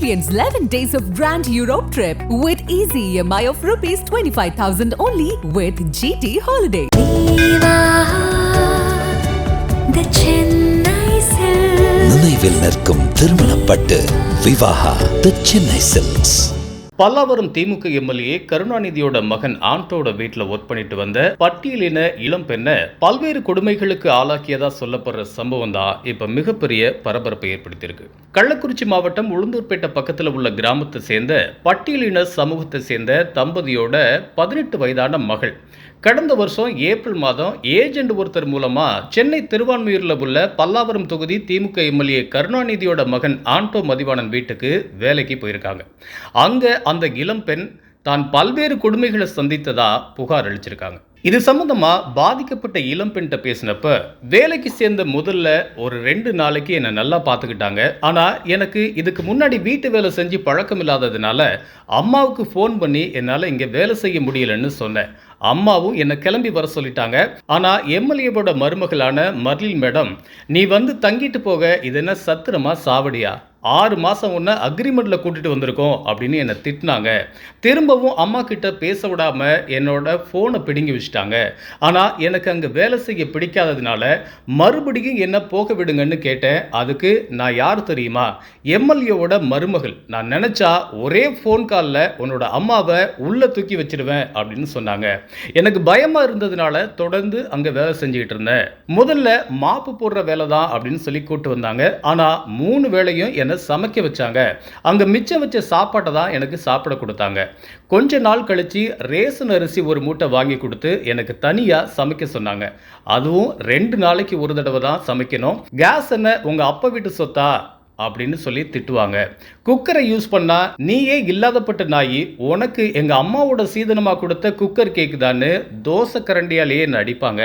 Experience 11 days of Grand Europe trip with easy EMI of rupees 25,000 only with GT Holiday. நினைவில் நிற்கும் திருமணப்பட்டு விவாஹா தி Chennai silks. Pallavaram திமுக MLA கருணாநிதியோட மகன் ஆண்டோட வீட்டில் work பண்ணிட்டு வந்த பட்டியலின இளம் பெண்ணை பல்வேறு கொடுமைகளுக்கு ஆளாக்கியதா சொல்லப்படுற சம்பவம் தான் இப்ப மிகப்பெரிய பரபரப்பை ஏற்படுத்தியிருக்கு. கள்ளக்குறிச்சி மாவட்டம் உளுந்தூர்பேட்டை பக்கத்தில் உள்ள கிராமத்தை சேர்ந்த பட்டியலின சமூகத்தை சேர்ந்த தம்பதியோட 18 வயதான மகள் கடந்த வருஷம் ஏப்ரல் மாதம் ஏஜென்ட் ஒருத்தர் மூலமா சென்னை திருவான்மியூரில் உள்ள பல்லாவரம் தொகுதி திமுக எம்எல்ஏ கருணாநிதியோட மகன் ஆண்டோ மதிவாணன் வீட்டுக்கு வேலைக்கு போயிருக்காங்க. அங்க அந்த இளம் பெண் தான் பல்வேறு கொடுமைகளை சந்தித்ததா புகார் அளிச்சிருக்காங்க. இது சம்பந்தமா பாதிக்கப்பட்ட இளம் பெண்கிட்ட பேசினப்ப வேலைக்கு சேர்ந்த முதல்ல ஒரு 2 நாளைக்கு என்னை நல்லா பார்த்துக்கிட்டாங்க. ஆனால் எனக்கு இதுக்கு முன்னாடி வீட்டு வேலை செஞ்சு பழக்கம் இல்லாததுனால அம்மாவுக்கு ஃபோன் பண்ணி என்னால் இங்கே வேலை செய்ய முடியலன்னு சொன்னேன். அம்மாவும் என்னை கிளம்பி வர சொல்லிட்டாங்க. ஆனால் எம்எல்ஏவோட மருமகளான மர்லின் மேடம், நீ வந்து தங்கிட்டு போக இது என்ன சத்திரமா சாவடியா, 6 மாதம் ஒன்று அக்ரிமெண்ட்டில் கூட்டிகிட்டு வந்திருக்கோம் அப்படின்னு என்னை திட்டினாங்க. திரும்பவும் அம்மா கிட்ட பேச விடாமல் என்னோட ஃபோனை பிடுங்கி வச்சுட்டாங்க. ஆனால் எனக்கு அங்கே வேலை செய்ய பிடிக்காததுனால மறுபடியும் என்ன போக விடுங்கன்னு கேட்டேன். அதுக்கு நான் யார் தெரியுமா, எம்எல்ஏவோட மருமகள். நான் நினச்சா ஒரே ஃபோன் காலில் உன்னோட அம்மாவை உள்ளே தூக்கி வச்சிருவேன் அப்படின்னு சொன்னாங்க. எனக்கு பயமாக இருந்ததுனால தொடர்ந்து அங்கே வேலை செஞ்சுக்கிட்டு இருந்தேன். முதல்ல மாப்பு போடுற வேலை தான் அப்படின்னு சொல்லி கூப்பிட்டு வந்தாங்க. ஆனால் 3 வேளையும் என்ன சமைக்க வச்சாங்க. அங்க மிச்சம் வச்ச சாப்பாட்டை தான் எனக்கு சாப்பிட கொடுத்தாங்க. கொஞ்ச நாள் கழிச்சு ரேஷன் அரிசி ஒரு மூட்டை வாங்கி கொடுத்து எனக்கு தனியா சமைக்க சொன்னாங்க. அதுவும் 2 நாளைக்கு ஒரு தடவை தான் சமைக்கணும். கேஸ் என்ன உங்க அப்பா வீட்டு சொத்தா அப்படின்னு சொல்லி திட்டுவாங்க. குக்கரை யூஸ் பண்ணா நீயே இல்லாதப்பட்ட நாயி, உனக்கு எங்க அம்மாவோட சீதனமா கொடுத்த குக்கர் கேக்குதான்னு தோசை கரண்டியாலேயே அடிப்பாங்க.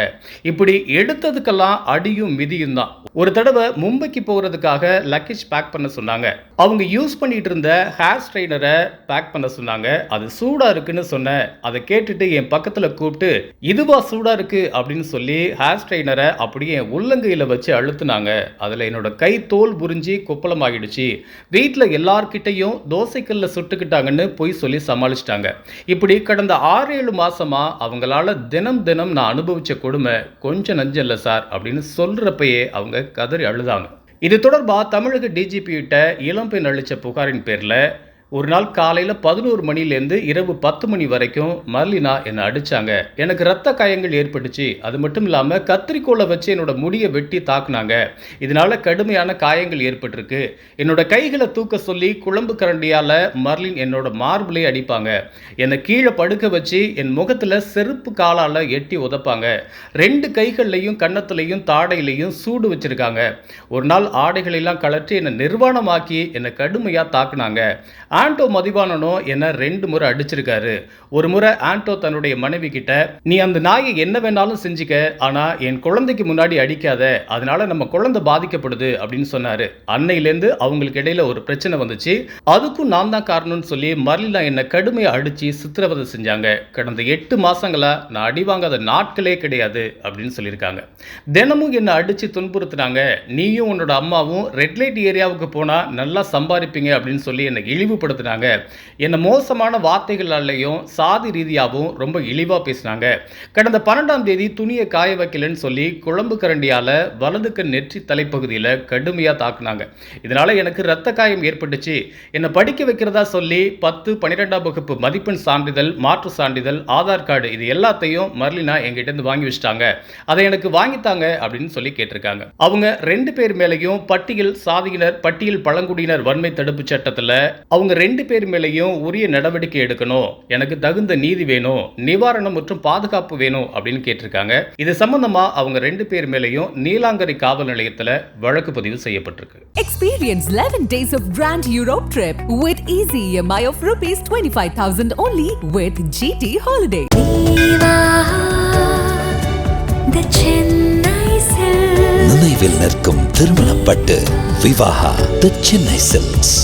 இப்படி எடுத்ததுக்கெல்லாம் அடியும் மிதியும் தான். ஒரு தடவை மும்பைக்கு போகிறதுக்காக லக்கேஜ் பேக் பண்ண சொன்னாங்க. அவங்க யூஸ் பண்ணிட்டு இருந்த ஹேர் ஸ்ட்ரைனரை பேக் பண்ண சொன்னாங்க. அது சூடா இருக்குன்னு சொன்னேன். அதை கேட்டுட்டு என் பக்கத்துல கூப்பிட்டு இதுவா சூடா இருக்கு அப்படின்னு சொல்லி ஹேர் ஸ்ட்ரைனரை அப்படியே என் உள்ளங்கையில வச்சு அழுத்துனாங்க. அதுல என்னோட கை தோல் புரிஞ்சு கொப்பளமாகிடுச்சு. வீட்டில் எல்லார்கிட்டையும் தோசைக்கல்ல சுட்டுக்கிட்டாங்கன்னு போய் சொல்லி சமாளிச்சிட்டாங்க. இப்படி கடந்த 6-7 மாசமா அவங்களால தினம் நான் அனுபவிச்ச கொடுமை கொஞ்சம் நஞ்சம் இல்லை சார் அப்படின்னு சொல்றப்பயே அவங்க கதறி அழுதாங்க. இது தொடர்பாக தமிழக டிஜிபி கிட்ட இளம்பெண் அளித்த புகாரின் பேர்ல ஒரு நாள் காலையில் 11 மணிலேருந்து இரவு 10 மணி வரைக்கும் மர்லினா என்னை அடித்தாங்க. எனக்கு ரத்த காயங்கள் ஏற்பட்டுச்சு. அது மட்டும் இல்லாமல் கத்திரிக்கோலை வச்சு என்னோட முடியை வெட்டி தாக்குனாங்க. இதனால கடுமையான காயங்கள் ஏற்பட்டிருக்கு. என்னோட கைகளை தூக்க சொல்லி குழம்பு கரண்டியால் மர்லின் என்னோட மார்பிளே அடிப்பாங்க. என்னை கீழே படுக்க வச்சு என் முகத்தில் செருப்பு காலால் எட்டி உதப்பாங்க. 2 கைகள்லையும் கன்னத்துலையும் தாடையிலையும் சூடு வச்சிருக்காங்க. ஒரு நாள் ஆடைகளெல்லாம் கலற்றி என்னை நிர்வாணமாக்கி என்னை கடுமையாக தாக்குனாங்க. ஆண்டோ மதிவாணனும் என்ன 2 முறை அடிச்சிருக்காரு. ஒரு முறை ஆண்டோ தன்னுடைய மனைவி கிட்ட, நீ அந்த நாயை என்ன வேணாலும் செஞ்சுக்க, ஆனா என் குழந்தைக்கு முன்னாடி அடிக்காத, அதனால நம்ம குழந்தை பாதிக்கப்படுது அப்படின்னு சொன்னாரு. அன்னையிலேருந்து அவங்களுக்கு இடையில ஒரு பிரச்சனை வந்துச்சு. அதுக்கும் நான் தான் காரணம்னு சொல்லி மர்லினா என்ன கடுமையை அடிச்சு சித்திரவதை செஞ்சாங்க. கடந்த 8 மாசங்களா நான் அடி வாங்காத நாட்களே கிடையாது அப்படின்னு சொல்லியிருக்காங்க. தினமும் என்ன அடிச்சு துன்புறுத்தினாங்க. நீயும் உன்னோட அம்மாவும் ரெட் லைட் ஏரியாவுக்கு போனா நல்லா சம்பாதிப்பீங்க அப்படின்னு சொல்லி என்னை இழிவுபடுத்தினாங்க. என்ன மோசமான வார்த்தைகளாலையும் சாதி ரீதியாகவும் ரொம்ப இழிவா பேசினாங்க. கடந்த 12ஆம் தேதி துணியை காய வைக்கலன்னு சொல்லி குழம்பு கரண்டியால வலது கண் நெற்றி தலைப்பகுதியில் கடுமையா தாக்குனாங்க. இதனால எனக்கு ரத்த காயம் ஏற்பட்டுச்சு. என்னை படிக்க வைக்கிறதா சொல்லி 10, 12ஆம் வகுப்பு மதிப்பெண் சான்றிதழ், மாற்று சான்றிதழ், ஆதார் கார்டு இது எல்லாத்தையும் மர்லினா எங்கிட்ட இருந்து வாங்கி வச்சிட்டாங்க. அதை எனக்கு வாங்கித்தாங்க அப்படின்னு சொல்லி கேட்டிருக்காங்க. அவங்க 2 பேர் மேலையும் பட்டியல் சாதியினர், பட்டியல் பழங்குடியினர் வன்மை தடுப்பு சட்டத்தில் அவங்க 2 பேர் மேலேயும் உரிய நடவடிக்கை எடுக்கணும். எனக்கு தகுந்த நீதி வேணும், நிவாரணம் மற்றும் பாதுகாப்பு வேணும் அப்படின்னு கேட்டிருக்காங்க. இது சம்பந்தமா அவங்க 2 பேர் மேலேயும் நீலாங்கரை காவல் நிலையத்தில் வழக்கு பதிவு செய்யப்பட்டிருக்கு. Experience 11 days of Grand Europe trip with easy EMI of rupees 25,000 only with GT Holiday. நினைவில் நிற்கும் திருமணப்பட்டு விவாஹா தி சென்னை சில்க்ஸ்.